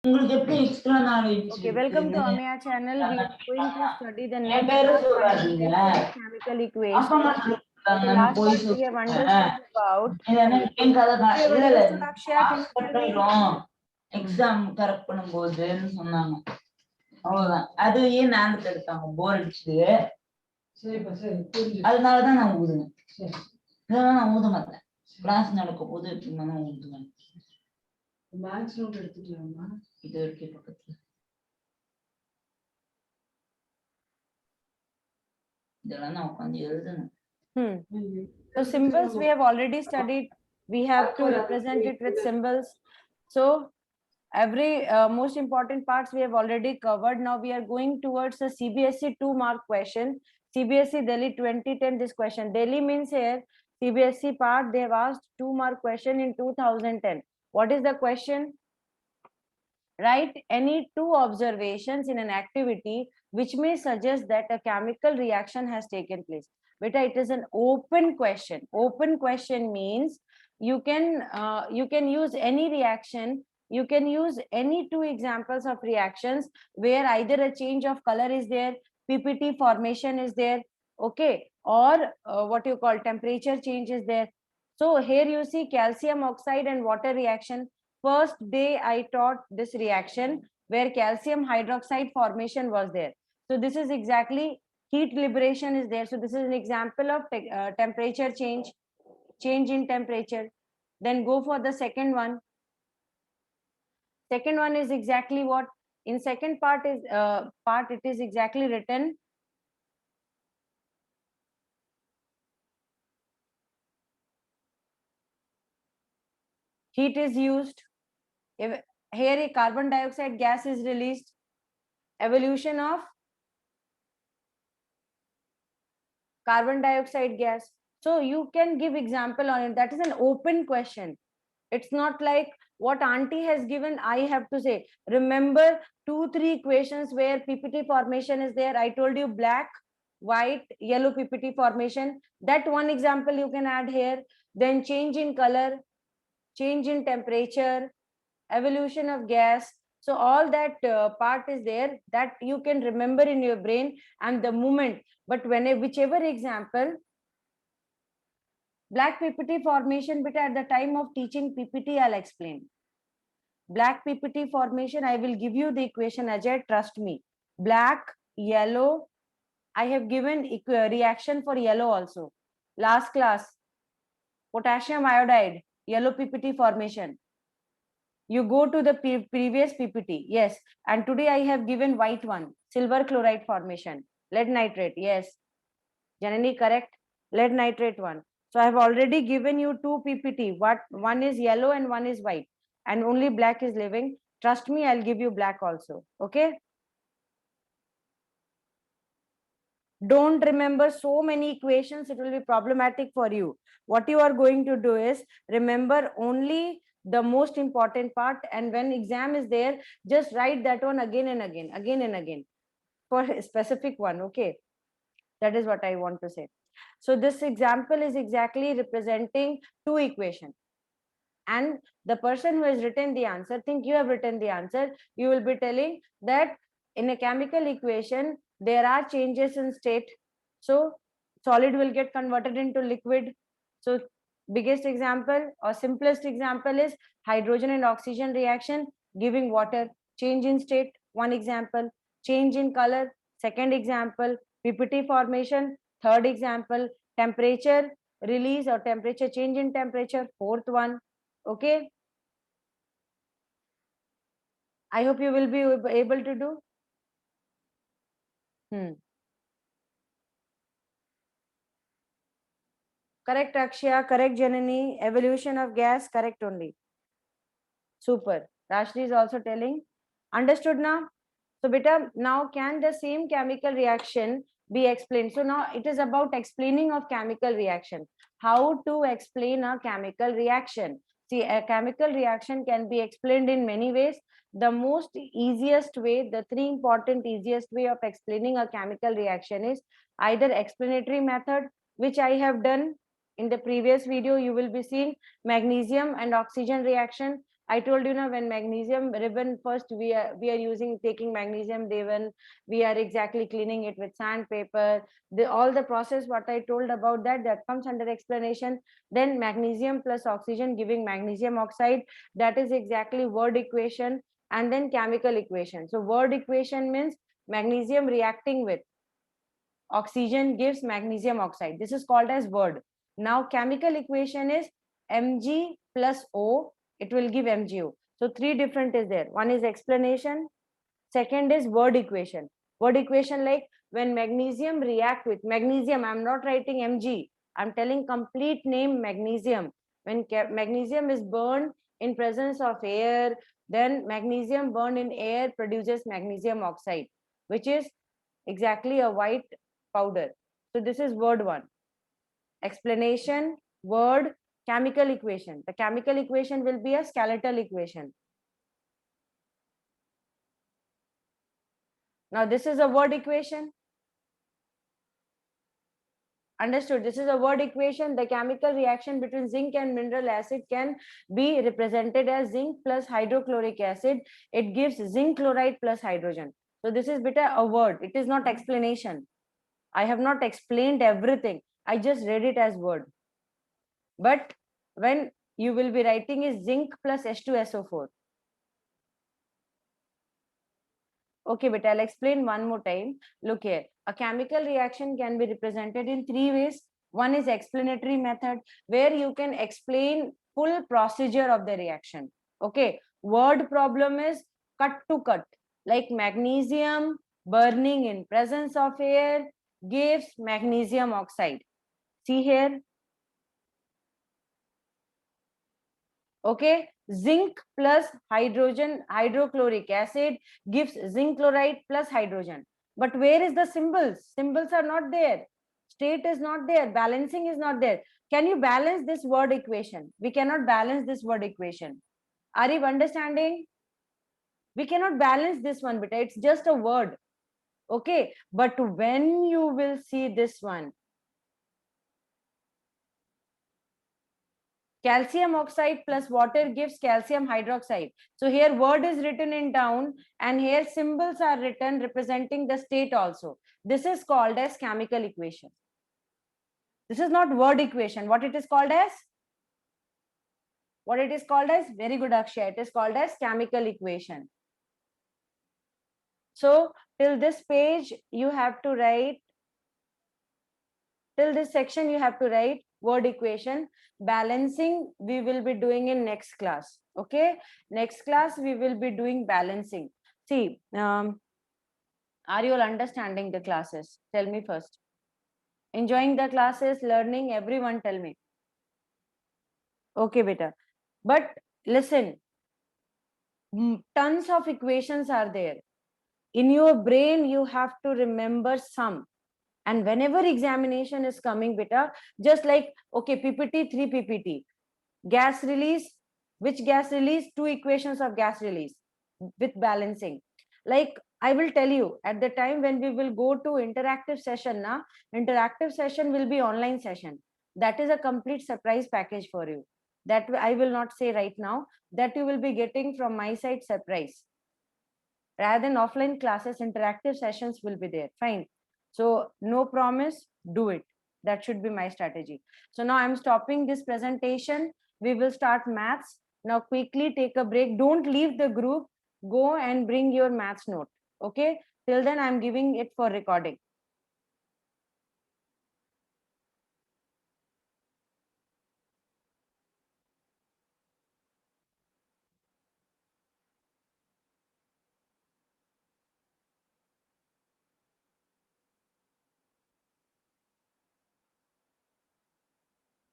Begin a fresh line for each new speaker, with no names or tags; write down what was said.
உங்களுக்கு எப்படி extra knowledge
Okay, welcome to Amaya channel. We are going to study the next part, fundamental chemical equation. The last part we have understood about. We have understood, Akshaya, can you tell me?
Exam correct பண்ணும்போதுன்னு சொன்னாங்க. அவ்வளவுதான். அது ஏன் answer எடுத்தாங்க போர் அடிச்சுது. அதனாலதான் நான் ஊதுவேன். இதெல்லாம் நான் ஊத மாட்டேன். கிளாஸ் நடக்கும் போது நான் ஊதுவேன். மேக்ஸ் நோட் எடுத்துக்கலாமா? இது இருக்கு பக்கத்துல. இதெல்லாம் நான் உட்கார்ந்து எழுதணும்.
So symbols we have already studied. We have to represent it with symbols. So every most important parts we have already covered. Now we are going towards the CBSE 2-mark question. CBSE Delhi 2010. This question. Delhi means here CBSE part. They have asked 2-mark question in 2010. What is the question? Write any two observations in an activity which may suggest that a chemical reaction has taken place. Beta, it is an open question. Open question means you can use any reaction. You can use any two examples of reactions where either a change of color is there, PPT formation is there, okay, or what you call temperature change is there. So here you see calcium oxide and water reaction. First day I taught this reaction where calcium hydroxide formation was there. So this is exactly heat liberation is there. So this is an example of temperature change in temperature. Then go for the second one. Second one is exactly what in second part is it is exactly written. Heat is used. Here a carbon dioxide gas is released. Evolution of carbon dioxide gas. So you can give example on it. That is an open question. It's not like what auntie has given, I have to say. Remember 2-3 equations where PPT formation is there. I told you black, white, yellow PPT formation. That one example you can add here. Then change in color, change in temperature, evolution of gas. So all that part is there that you can remember in your brain and the moment. But whichever example, black PPT formation, but at the time of teaching PPT, I'll explain. Black PPT formation, I will give you the equation, Ajay, trust me. Black, yellow, I have given reaction for yellow also. Last class, potassium iodide, yellow PPT formation. You go to the previous PPT, yes. And today I have given white one, silver chloride formation, lead nitrate, yes. Janani, correct? Lead nitrate one. So I have already given you 2 PPT. What one is yellow and one is white, and only black is living. Trust me, I'll give you black also. Okay. Don't remember so many equations. It will be problematic for you. What you are going to do is remember only the most important part. And when exam is there, just write that one again and again for a specific one. Okay. That is what I want to say. So this example is exactly representing 2 equations. And the person who has written the answer, think you have written the answer, you will be telling that in a chemical equation, there are changes in state. So solid will get converted into liquid. So biggest example or simplest example is hydrogen and oxygen reaction giving water. Change in state, one example. Change in color, second example. PPT formation, third example. Temperature release or temperature change in temperature, fourth one. Okay. I hope you will be able to do. Correct, Akshaya. Correct, Janani. Evolution of gas. Correct only. Super. Rashri is also telling. Understood now? So, beta, now can the same chemical reaction be explained? So, now it is about explaining of chemical reaction. How to explain a chemical reaction? See, a chemical reaction can be explained in many ways. The most easiest way, the 3 important easiest way of explaining a chemical reaction is either explanatory method, which I have done in the previous video. You will be seeing magnesium and oxygen reaction. I told you now, when magnesium ribbon, first we are taking magnesium ribbon, we are exactly cleaning it with sandpaper. All the process what I told about that comes under explanation. Then magnesium plus oxygen giving magnesium oxide, that is exactly word equation. And then chemical equation. So word equation means magnesium reacting with oxygen gives magnesium oxide. This is called as word. Now chemical equation is Mg plus O, it will give MgO. So three different is there. One is explanation, second is word equation. Word equation, like when magnesium react with magnesium, I'm not writing Mg, I'm telling complete name magnesium. When magnesium is burned in presence of air, then magnesium burned in air produces magnesium oxide, which is exactly a white powder. So this is word one. Explanation, word, chemical equation. The chemical equation will be a skeletal equation. Now this is a word equation. Understood? This is a word equation. The chemical reaction between zinc and mineral acid can be represented as zinc plus hydrochloric acid. It gives zinc chloride plus hydrogen. So this is beta a word. It is not explanation. I have not explained everything. I just read it as word. But when you will be writing is zinc plus H2SO4. Okay, but I'll explain one more time. Look here, a chemical reaction can be represented in three ways. One is explanatory method, where you can explain full procedure of the reaction. Okay, word problem is cut to cut, like magnesium burning in presence of air gives magnesium oxide. See here. Okay, zinc plus hydrogen, hydrochloric acid gives zinc chloride plus hydrogen. But where is the symbols? Symbols are not there. State is not there. Balancing is not there. Can you balance this word equation? We cannot balance this word equation. Are you understanding? We cannot balance this one, but it's just a word. Okay, but when you will see this one, calcium oxide plus water gives calcium hydroxide. So here word is written in down and here symbols are written representing the state also. This is called as chemical equation. This is not word equation. What it is called as? What it is called as? Very good, Akshay. It is called as chemical equation. So till this page you have to write, till this section you have to write word equation. Balancing we will be doing in next class. Okay, next class we will be doing balancing. See, are you all understanding the classes? Tell me first. Enjoying the classes, learning, everyone tell me. Okay, beta. But listen, tons of equations are there. In your brain you have to remember some. And whenever examination is coming, beta, just like, okay, PPT, 3 PPT. Gas release, which gas release? 2 equations of gas release with balancing. Like I will tell you, at the time when we will go to interactive session, interactive session will be online session. That is a complete surprise package for you. That I will not say right now. That you will be getting from my side surprise. Rather than offline classes, interactive sessions will be there. Fine. So no promise, do it. That should be my strategy. So now I'm stopping this presentation. We will start maths. Now quickly take a break. Don't leave the group. Go and bring your maths note. Okay. Till then I'm giving it for recording.